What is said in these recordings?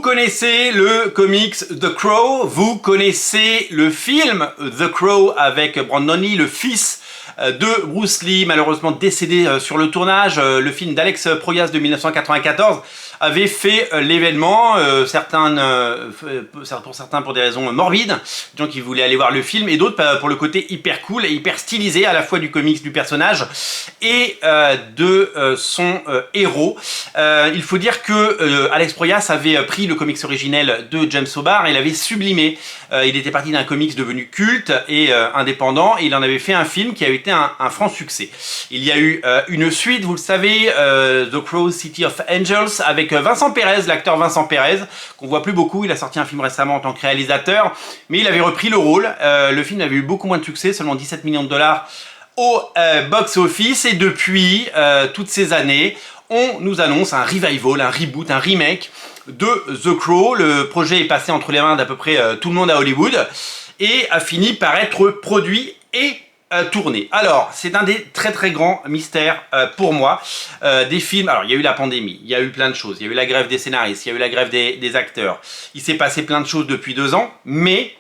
connaissez le comics The Crow, vous connaissez le film The Crow avec Brandon Lee, le fils de Bruce Lee, malheureusement décédé sur le tournage. Le film d'Alex Proyas de 1994 avait fait l'événement, pour certains pour des raisons morbides, des gens qui voulaient aller voir le film, et d'autres pour le côté hyper cool et hyper stylisé à la fois du comics du personnage et de son héros. Il faut dire que Alex Proyas avait pris le comics originel de James O'Barr et l'avait sublimé. Il était parti d'un comics devenu culte et indépendant, et il en avait fait un film qui a été un franc succès. Il y a eu une suite, vous le savez, The Crow City of Angels, avec Vincent Perez, l'acteur Vincent Perez, qu'on voit plus beaucoup. Il a sorti un film récemment en tant que réalisateur, mais il avait repris le rôle. Le film avait eu beaucoup moins de succès, seulement 17 millions de dollars au box-office, et depuis toutes ces années, on nous annonce un revival, un reboot, un remake de The Crow. Le projet est passé entre les mains d'à peu près tout le monde à Hollywood et a fini par être produit et tourné. Alors, c'est un des très très grands mystères pour moi des films. Alors, il y a eu la pandémie, il y a eu plein de choses, il y a eu la grève des scénaristes, il y a eu la grève des acteurs. Il s'est passé plein de choses depuis 2 ans, mais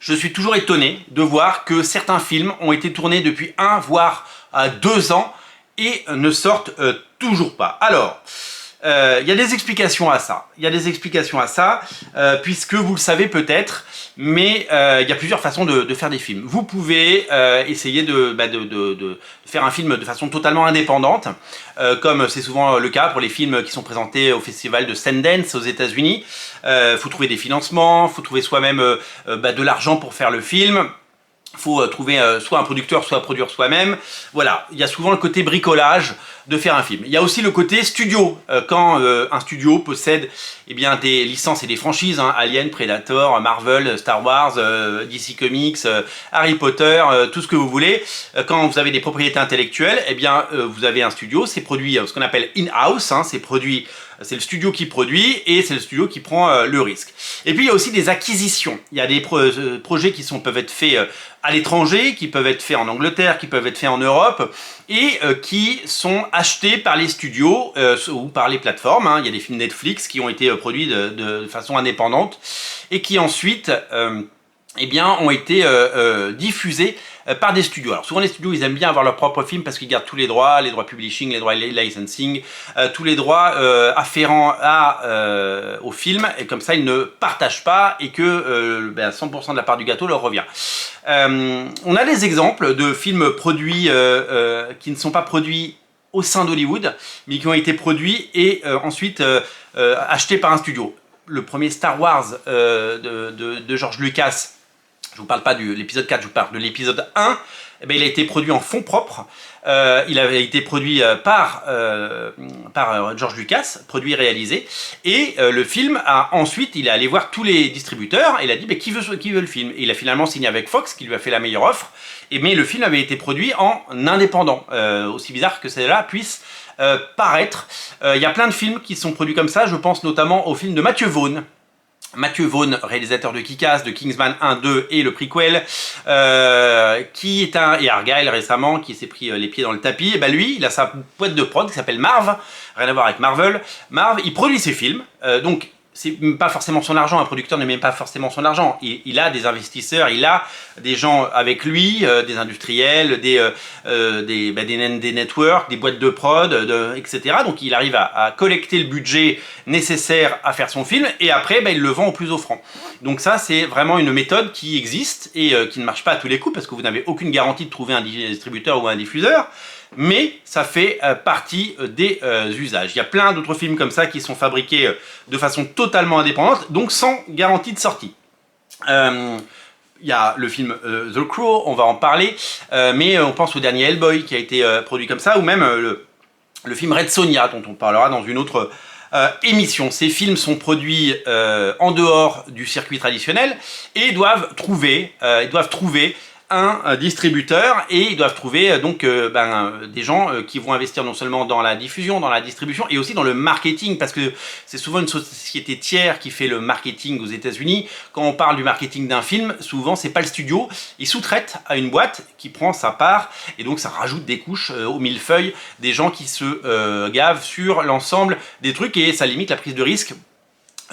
je suis toujours étonné de voir que certains films ont été tournés depuis 1 voire 2 ans et ne sortent toujours pas. Alors, il y a des explications à ça. Puisque vous le savez peut-être, mais il y a plusieurs façons de faire des films. Vous pouvez essayer de faire un film de façon totalement indépendante, comme c'est souvent le cas pour les films qui sont présentés au festival de Sundance aux États-Unis. Faut trouver des financements, faut trouver soi-même de l'argent pour faire le film. Faut trouver soit un producteur, soit produire soi-même. Voilà, il y a souvent le côté bricolage de faire un film. Il y a aussi le côté studio, quand un studio possède des licences et des franchises, hein, Alien, Predator, Marvel, Star Wars, DC Comics, Harry Potter, tout ce que vous voulez. Quand vous avez des propriétés intellectuelles, vous avez un studio, c'est produit ce qu'on appelle in-house, hein, c'est le studio qui produit et c'est le studio qui prend le risque. Et puis il y a aussi des acquisitions. Il y a des projets qui peuvent être faits à l'étranger, qui peuvent être faits en Angleterre, qui peuvent être faits en Europe, et qui sont achetés par les studios ou par les plateformes. Hein. Il y a des films Netflix qui ont été produits de façon indépendante et qui ensuite ont été diffusés par des studios. Alors souvent les studios ils aiment bien avoir leur propre film parce qu'ils gardent tous les droits publishing, les droits licensing, tous les droits afférents au film, et comme ça ils ne partagent pas et que 100% de la part du gâteau leur revient. On a des exemples de films produits qui ne sont pas produits au sein d'Hollywood, mais qui ont été produits et ensuite achetés par un studio. Le premier Star Wars de George Lucas, je ne vous parle pas de l'épisode 4, je vous parle de l'épisode 1, il a été produit en fonds propres. Il avait été produit par George Lucas, produit et réalisé, et le film il est allé voir tous les distributeurs et il a dit qui veut le film, et il a finalement signé avec Fox qui lui a fait la meilleure offre, mais le film avait été produit en indépendant, aussi bizarre que cela puisse paraître. Il y a plein de films qui sont produits comme ça, je pense notamment au film de Matthew Vaughn, réalisateur de Kick-Ass, de Kingsman 1, 2 et le prequel, et Argyle récemment, qui s'est pris les pieds dans le tapis. Et lui, il a sa boîte de prod qui s'appelle Marv, rien à voir avec Marvel. Marv, il produit ses films, donc c'est pas forcément son argent, un producteur n'est même pas forcément son argent. Il a des investisseurs, il a des gens avec lui, des industriels, des networks, des boîtes de prod, etc. Donc il arrive à collecter le budget nécessaire à faire son film, et après il le vend au plus offrant. Donc ça c'est vraiment une méthode qui existe et qui ne marche pas à tous les coups, parce que vous n'avez aucune garantie de trouver un distributeur ou un diffuseur, mais ça fait partie des usages. Il y a plein d'autres films comme ça qui sont fabriqués de façon totalement indépendante, donc sans garantie de sortie. Il y a le film The Crow, on va en parler, mais on pense au dernier Hellboy qui a été produit comme ça, ou même le film Red Sonja dont on parlera dans une autre émission. Ces films sont produits en dehors du circuit traditionnel et doivent trouver un distributeur, et ils doivent trouver des gens qui vont investir non seulement dans la diffusion, dans la distribution, et aussi dans le marketing, parce que c'est souvent une société tiers qui fait le marketing aux États-Unis. Quand on parle du marketing d'un film, souvent c'est pas le studio, ils sous-traitent à une boîte qui prend sa part, et donc ça rajoute des couches au millefeuille, des gens qui se gavent sur l'ensemble des trucs, et ça limite la prise de risque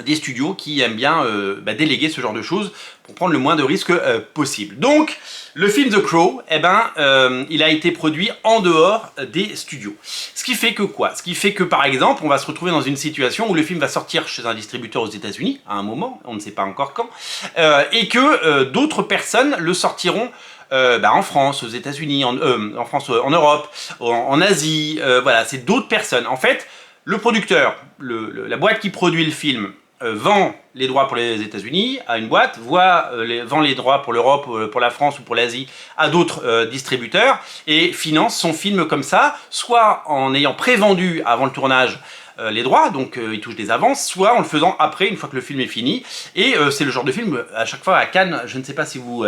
des studios qui aiment bien déléguer ce genre de choses pour prendre le moins de risques possible. Donc, le film The Crow, il a été produit en dehors des studios. Ce qui fait que quoi? Ce qui fait que, par exemple, on va se retrouver dans une situation où le film va sortir chez un distributeur aux États-Unis à un moment, on ne sait pas encore quand, et que d'autres personnes le sortiront en France, aux États-Unis, en France, en Europe, en Asie, voilà, c'est d'autres personnes. En fait, le producteur, la boîte qui produit le film, vend les droits pour les États-Unis à une boîte, vend les droits pour l'Europe, pour la France ou pour l'Asie à d'autres distributeurs et finance son film comme ça, soit en ayant prévendu avant le tournage les droits, donc il touche des avances, soit en le faisant après, une fois que le film est fini. Et c'est le genre de film, à chaque fois à Cannes, je ne sais pas si vous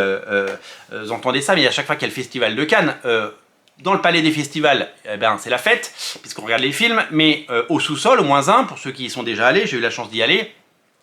entendez ça, mais à chaque fois qu'il y a le festival de Cannes, dans le palais des festivals, c'est la fête, puisqu'on regarde les films, mais au sous-sol, au -1, pour ceux qui y sont déjà allés, j'ai eu la chance d'y aller,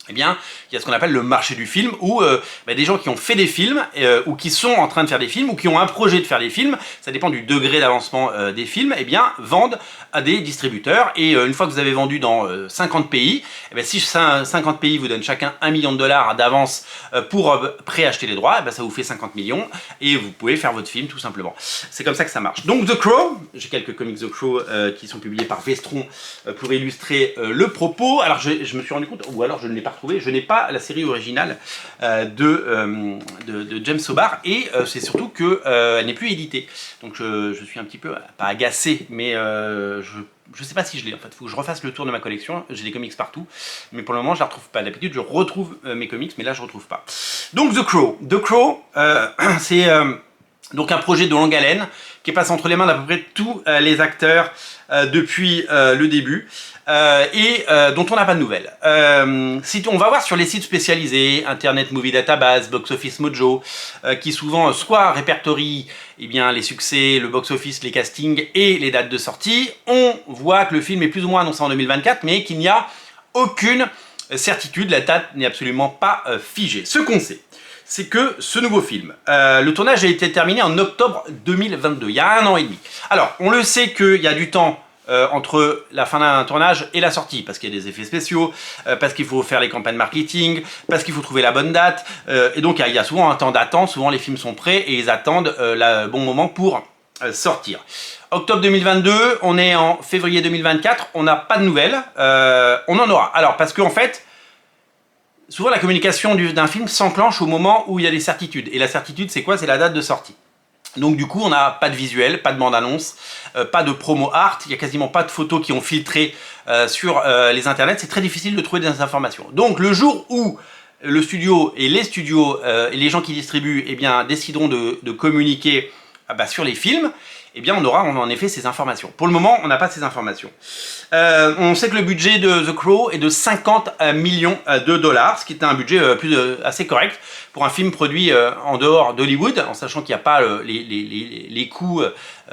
il y a ce qu'on appelle le marché du film, où des gens qui ont fait des films, ou qui sont en train de faire des films, ou qui ont un projet de faire des films, ça dépend du degré d'avancement des films, vendent à des distributeurs, et une fois que vous avez vendu dans 50 pays, si 50 pays vous donnent chacun $1 million d'avance pour préacheter les droits, ça vous fait 50 millions, et vous pouvez faire votre film tout simplement. C'est comme ça que ça marche. Donc The Crow, j'ai quelques comics The Crow qui sont publiés par Vestron pour illustrer le propos. Alors je me suis rendu compte, ou alors je ne l'ai pas retrouvé, je n'ai pas la série originale de James Sobar, et c'est surtout qu'elle n'est plus éditée. Donc je suis un petit peu, pas agacé, mais je sais pas si je l'ai. En fait, il faut que je refasse le tour de ma collection. J'ai des comics partout, mais pour le moment, je la retrouve pas. D'habitude, je retrouve mes comics, mais là, je retrouve pas. Donc, The Crow. The Crow, c'est donc un projet de longue haleine qui passe entre les mains d'à peu près tous les acteurs depuis le début. Dont on n'a pas de nouvelles. On va voir sur les sites spécialisés, Internet Movie Database, Box Office Mojo, qui souvent soit répertorient les succès, le box office, les castings et les dates de sortie. On voit que le film est plus ou moins annoncé en 2024, mais qu'il n'y a aucune certitude, la date n'est absolument pas figée. Ce qu'on sait, c'est que ce nouveau film, le tournage a été terminé en octobre 2022, il y a 1 an et demi. Alors, on le sait qu'il y a du temps entre la fin d'un tournage et la sortie, parce qu'il y a des effets spéciaux, parce qu'il faut faire les campagnes marketing, parce qu'il faut trouver la bonne date, et donc il y a souvent un temps d'attente, souvent les films sont prêts et ils attendent le bon moment pour sortir. Octobre 2022, on est en février 2024, on n'a pas de nouvelles, on en aura. Alors parce qu'en fait, souvent la communication d'un film s'enclenche au moment où il y a des certitudes, et la certitude c'est quoi? C'est la date de sortie. Donc du coup, on n'a pas de visuel, pas de bande-annonce, pas de promo art, il n'y a quasiment pas de photos qui ont filtré sur les internets, c'est très difficile de trouver des informations. Donc le jour où le studio et les studios et les gens qui distribuent décideront de communiquer sur les films, on aura en effet ces informations. Pour le moment, on n'a pas ces informations. On sait que le budget de The Crow est de 50 millions de dollars, ce qui est un budget assez correct pour un film produit en dehors d'Hollywood, en sachant qu'il n'y a pas les coûts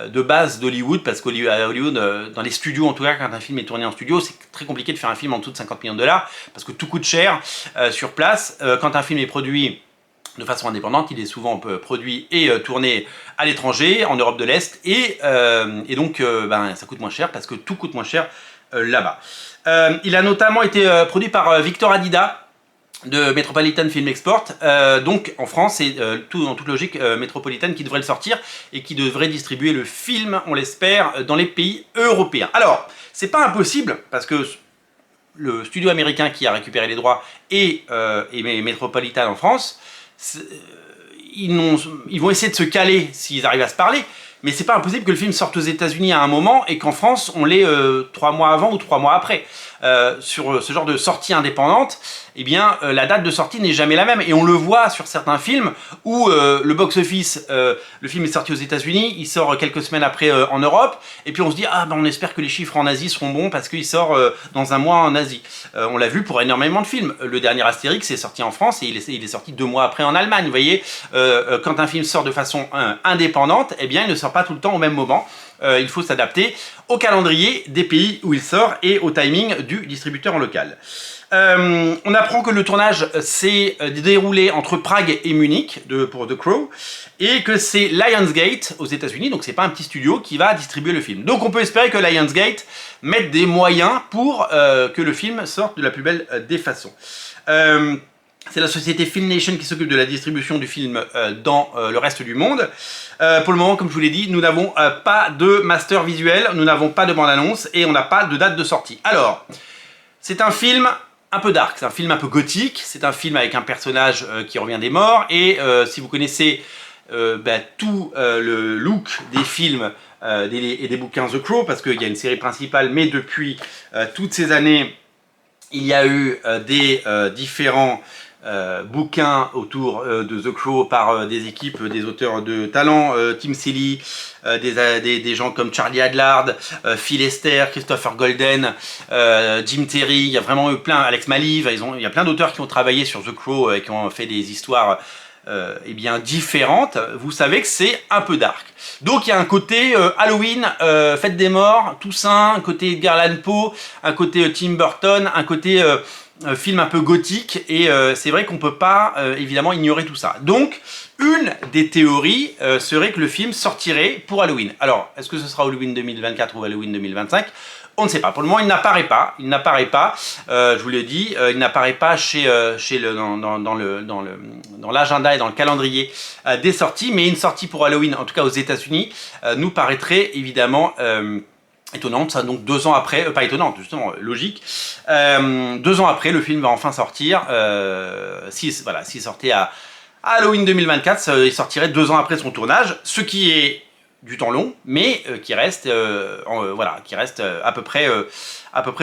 de base d'Hollywood, parce qu'à Hollywood, dans les studios en tout cas, quand un film est tourné en studio, c'est très compliqué de faire un film en dessous de 50 millions de dollars, parce que tout coûte cher sur place. Quand un film est produit de façon indépendante, il est souvent produit et tourné à l'étranger, en Europe de l'Est, et donc ça coûte moins cher parce que tout coûte moins cher là-bas. Il a notamment été produit par Victor Adida de Metropolitan Film Export, donc en France, c'est en toute logique Metropolitan qui devrait le sortir et qui devrait distribuer le film, on l'espère, dans les pays européens. Alors, c'est pas impossible parce que le studio américain qui a récupéré les droits et Metropolitan en France, ils vont essayer de se caler s'ils arrivent à se parler, mais c'est pas impossible que le film sorte aux États-Unis à un moment et qu'en France on l'ait 3 mois avant ou 3 mois après. Sur ce genre de sortie indépendante, la date de sortie n'est jamais la même, et on le voit sur certains films où le box-office, le film est sorti aux États-Unis, il sort quelques semaines après en Europe, et puis on se dit on espère que les chiffres en Asie seront bons parce qu'il sort dans un mois en Asie. On l'a vu pour énormément de films. Le dernier Astérix est sorti en France et il est sorti 2 mois après en Allemagne. Vous voyez, quand un film sort de façon indépendante, il ne sort pas tout le temps au même moment. Il faut s'adapter au calendrier des pays où il sort et au timing du distributeur en local. On apprend que le tournage s'est déroulé entre Prague et Munich pour The Crow, et que c'est Lionsgate aux États-Unis, donc c'est pas un petit studio qui va distribuer le film. Donc on peut espérer que Lionsgate mette des moyens pour que le film sorte de la plus belle des façons. C'est la société FilmNation qui s'occupe de la distribution du film dans le reste du monde. Pour le moment, comme je vous l'ai dit, nous n'avons pas de master visuel, nous n'avons pas de bande-annonce et on n'a pas de date de sortie. Alors, c'est un film un peu dark, c'est un film un peu gothique, c'est un film avec un personnage qui revient des morts, et si vous connaissez tout le look des films et des bouquins The Crow, parce qu'il y a une série principale, mais depuis toutes ces années, il y a eu des différents bouquins autour de The Crow par des équipes, des auteurs de talent, Tim Seeley, des gens comme Charlie Adlard, Phil Lester, Christopher Golden, Jim Terry, il y a vraiment eu plein, Alex Maliv, il y a plein d'auteurs qui ont travaillé sur The Crow et qui ont fait des histoires bien différentes. Vous savez que c'est un peu dark. Donc il y a un côté Halloween, Fête des Morts, Toussaint, un côté Edgar Allan Poe, un côté Tim Burton, un côté film un peu gothique, et c'est vrai qu'on peut pas évidemment ignorer tout ça. Donc une des théories serait que le film sortirait pour Halloween. Alors est-ce que ce sera Halloween 2024 ou Halloween 2025 ? On ne sait pas. Pour le moment, il n'apparaît pas. Il n'apparaît pas. Je vous l'ai dit, il n'apparaît pas dans l'agenda et dans le calendrier des sorties. Mais une sortie pour Halloween, en tout cas aux États-Unis, nous paraîtrait évidemment étonnante. Ça, donc 2 ans après, pas étonnante, justement logique. 2 ans après, le film va enfin sortir. S'il sortait à Halloween 2024, il sortirait 2 ans après son tournage, ce qui est du temps long, mais qui reste, à peu près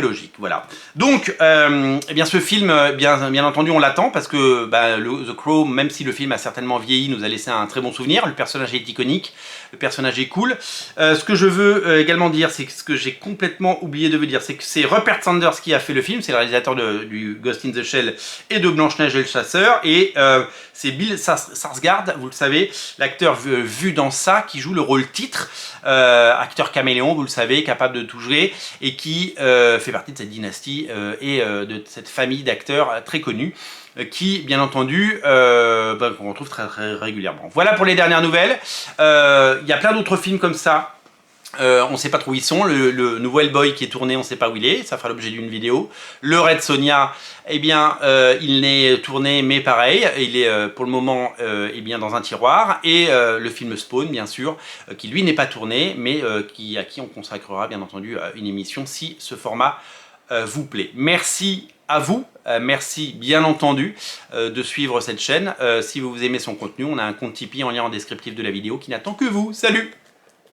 logique. Voilà. Donc, eh bien, ce film, bien entendu, on l'attend parce que The Crow, même si le film a certainement vieilli, nous a laissé un très bon souvenir. Le personnage est iconique, le personnage est cool. Ce que je veux également dire, c'est que ce que j'ai complètement oublié de vous dire, c'est que c'est Rupert Sanders qui a fait le film, c'est le réalisateur du Ghost in the Shell et de Blanche-Neige et le Chasseur, et c'est Bill Skarsgård, vous le savez, l'acteur vu dans ça, qui joue le rôle titre, acteur caméléon, vous le savez, capable de tout jouer, et qui fait partie de cette dynastie et de cette famille d'acteurs très connus, qui, bien entendu, qu'on retrouve très régulièrement. Voilà pour les dernières nouvelles. Il y a plein d'autres films comme ça. On ne sait pas trop où ils sont. Le nouveau Hellboy qui est tourné, on ne sait pas où il est. Ça fera l'objet d'une vidéo. Le Red Sonja, eh bien, il n'est tourné, mais pareil, il est pour le moment dans un tiroir. Et le film Spawn, bien sûr, qui lui n'est pas tourné, mais à qui on consacrera, bien entendu, une émission si ce format vous plaît. Merci à vous, merci bien entendu de suivre cette chaîne. Si vous aimez son contenu, on a un compte Tipeee en lien en descriptif de la vidéo qui n'attend que vous. Salut!